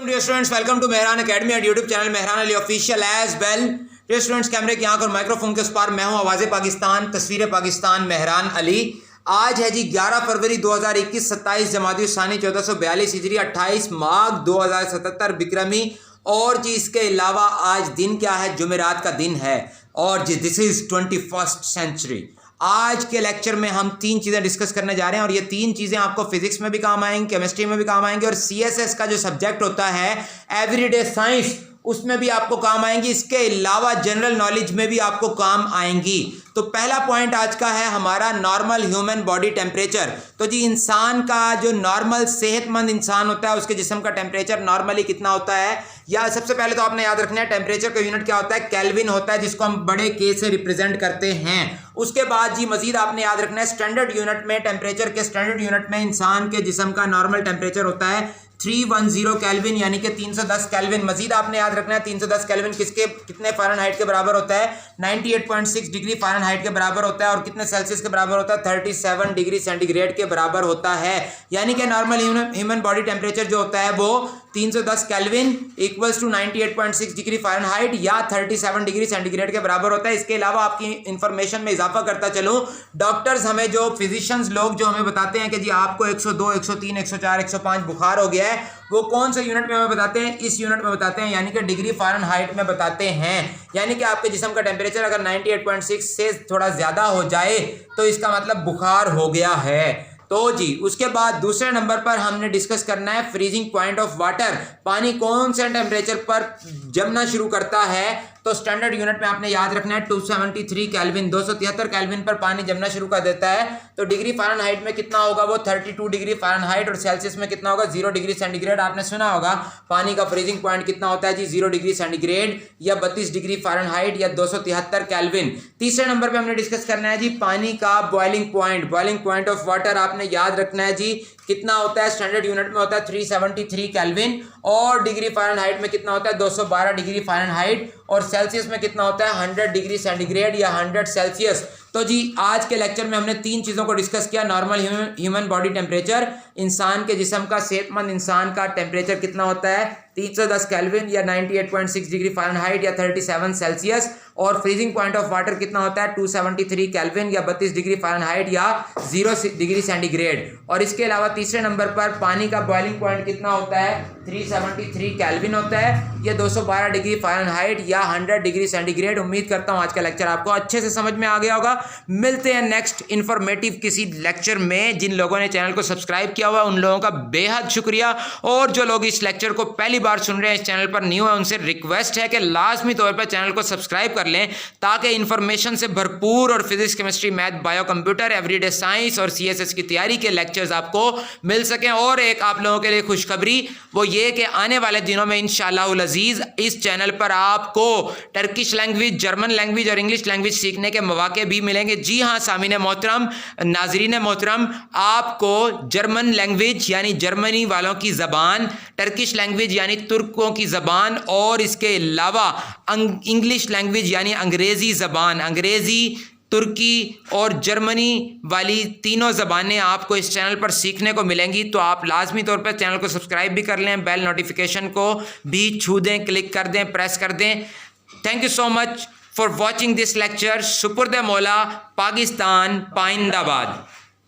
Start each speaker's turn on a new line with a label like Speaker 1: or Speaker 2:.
Speaker 1: Dear students, welcome to Mehran academy and YouTube channel Mehran Ali official as well. Dear students, कैमरे की आंख और microphone के उस पार मैं हूं आवाज़े पाकिस्तान, तस्वीरें पाकिस्तान, मेहरान अली। आज है जी 11 फरवरी 2021, 27 जमादी सानी 1442 हिजरी, 28 माघ 2077 बिक्रमी। और जी इसके अलावा आज दिन क्या है? जुमेरात का दिन है और जी दिस इज 21st सेंचुरी। आज के लेक्चर में हम तीन चीज़ें डिस्कस करने जा रहे हैं और ये तीन चीज़ें आपको फिजिक्स में भी काम आएंगी, केमिस्ट्री में भी काम आएंगी और सीएसएस का जो सब्जेक्ट होता है एवरीडे साइंस उसमें भी आपको काम आएंगी। इसके अलावा जनरल नॉलेज में भी आपको काम आएंगी। तो पहला पॉइंट आज का है हमारा नॉर्मल ह्यूमन बॉडी टेम्परेचर। तो जी इंसान का जो नॉर्मल सेहतमंद इंसान होता है उसके जिस्म का टेम्परेचर नॉर्मली कितना होता है? या सबसे पहले तो आपने याद रखना है टेम्परेचर का यूनिट क्या होता है? केल्विन होता है, जिसको हम बड़े के से रिप्रेजेंट करते हैं। उसके बाद जी मजीद आपने याद रखना है स्टैंडर्ड यूनिट में, टेम्परेचर के स्टैंडर्ड यूनिट में इंसान के जिस्म का नॉर्मल टेम्परेचर होता है 310 केल्विन, यानी कि 310 केल्विन। मजीद आपने याद रखना है 310 केल्विन किसके कितने फ़ारेनहाइट के बराबर होता है? 98.6 डिग्री फ़ारेनहाइट के बराबर होता है। और कितने सेल्सियस के बराबर होता है? 37 डिग्री सेंटीग्रेड के बराबर होता है। यानी कि नॉर्मल ह्यूमन बॉडी टेम्परेचर जो होता है वो 310 kelvin equals to 98.6 degree Fahrenheit या 37 डिग्री सेंटीग्रेड के बराबर होता है। इसके अलावा आपकी इंफॉर्मेशन में इजाफा करता चलूँ, डॉक्टर्स हमें जो फिजिशियंस लोग जो हमें बताते हैं कि जी आपको 102, 103, 104, 105 बुखार हो गया है, वो कौन से यूनिट में हमें बताते हैं? इस यूनिट में बताते हैं, यानी कि डिग्री फ़ारेनहाइट में बताते हैं। यानी कि आपके जिस्म का टेम्परेचर अगर 98.6 से थोड़ा ज़्यादा हो जाए तो इसका मतलब बुखार हो गया है। तो जी उसके बाद दूसरे नंबर पर हमने डिस्कस करना है फ्रीजिंग पॉइंट ऑफ वाटर। पानी कौन से टेम्परेचर पर जमना शुरू करता है? तो स्टैंडर्ड यूनिट में आपने याद रखना है 273 केल्विन, 273 केल्विन पर पानी जमना शुरू कर देता है। तो डिग्री फ़ारेनहाइट में कितना होगा? वो 32 डिग्री फ़ारेनहाइट। और सेल्सियस में कितना होगा? 0 डिग्री सेंटीग्रेड। आपने सुना होगा पानी का फ्रीजिंग पॉइंट कितना होता है जी? 0 डिग्री सेंटीग्रेड या 32 डिग्री फ़ारेनहाइट या 273 केल्विन। तीसरे नंबर पर हमने डिस्कस करना है जी पानी का boiling point. Boiling point of water आपने याद रखना है जी कितना होता है? स्टैंडर्ड यूनिट में होता है 373 केल्विन। और डिग्री फ़ारेनहाइट में कितना होता है? 212 डिग्री फ़ारेनहाइट। और सेल्सियस में कितना होता है? 100 डिग्री सेंटीग्रेड या 100 सेल्सियस। तो जी आज के लेक्चर में हमने तीन चीज़ों को डिस्कस किया। नॉर्मल ह्यूमन बॉडी टेम्परेचर, इंसान के जिस्म का, सेहतमंद इंसान का टेम्परेचर कितना होता है? 310 केल्विन या 98.6 डिग्री फ़ारेनहाइट या 37 सेल्सियस। और फ्रीजिंग पॉइंट ऑफ वाटर कितना होता है? 273 केल्विन या 32 डिग्री फ़ारेनहाइट या 0 डिग्री सेंटीग्रेड। और इसके अलावा तीसरे नंबर पर पानी का बॉइलिंग पॉइंट कितना होता है? 373 केल्विन होता है, या 212 डिग्री फ़ारेनहाइट या 100 डिग्री सेंटीग्रेड। उम्मीद करता हूँ आज का लेक्चर आपको अच्छे से समझ में आ गया होगा। मिलते हैं नेक्स्ट इन्फॉर्मेटिव किसी लेक्चर में। जिन लोगों ने चैनल को सब्सक्राइब किया हुआ उन लोगों का बेहद शुक्रिया, और जो लोग इस लेक्चर को पहली बार सुन रहे हैं, इस चैनल पर न्यू है, उनसे रिक्वेस्ट है कि लाजमी तौर पर चैनल को सब्सक्राइब कर लें ताकि इन्फॉर्मेशन से भरपूर और physics, chemistry, math, bio, computer, everyday science और सीएसएस की तैयारी के लेक्चर्स आपको मिल सकें। और एक आप लोगों के लिए खुशखबरी वो ये कि आने वाले दिनों में इंशाअल्लाह अज़ीज़ इस चैनल पर आपको टर्किश लैंग्वेज, जर्मन लैंग्वेज और इंग्लिश लैंग्वेज सीखने के मौके भी मिलेंगे। जी हाँ सामीन मोहतरम, नाजरीन मोहतरम, आपको जर्मन लैंग्वेज यानी जर्मनी वालों की ज़बान, टर्किश लैंग्वेज यानी तुर्कों की ज़बान, और इसके अलावा इंग्लिश लैंग्वेज यानी अंग्रेज़ी ज़बान, अंग्रेज़ी, तुर्की और जर्मनी वाली तीनों ज़बानें आपको इस चैनल पर सीखने को मिलेंगी। तो आप लाजमी तौर पर चैनल को सब्सक्राइब भी कर लें, बेल नोटिफिकेशन को भी छू दें, क्लिक कर दें, प्रेस कर दें। Thank you so much for watching this lecture. शुक्र दे मौला, पाकिस्तान पाइंदाबाद।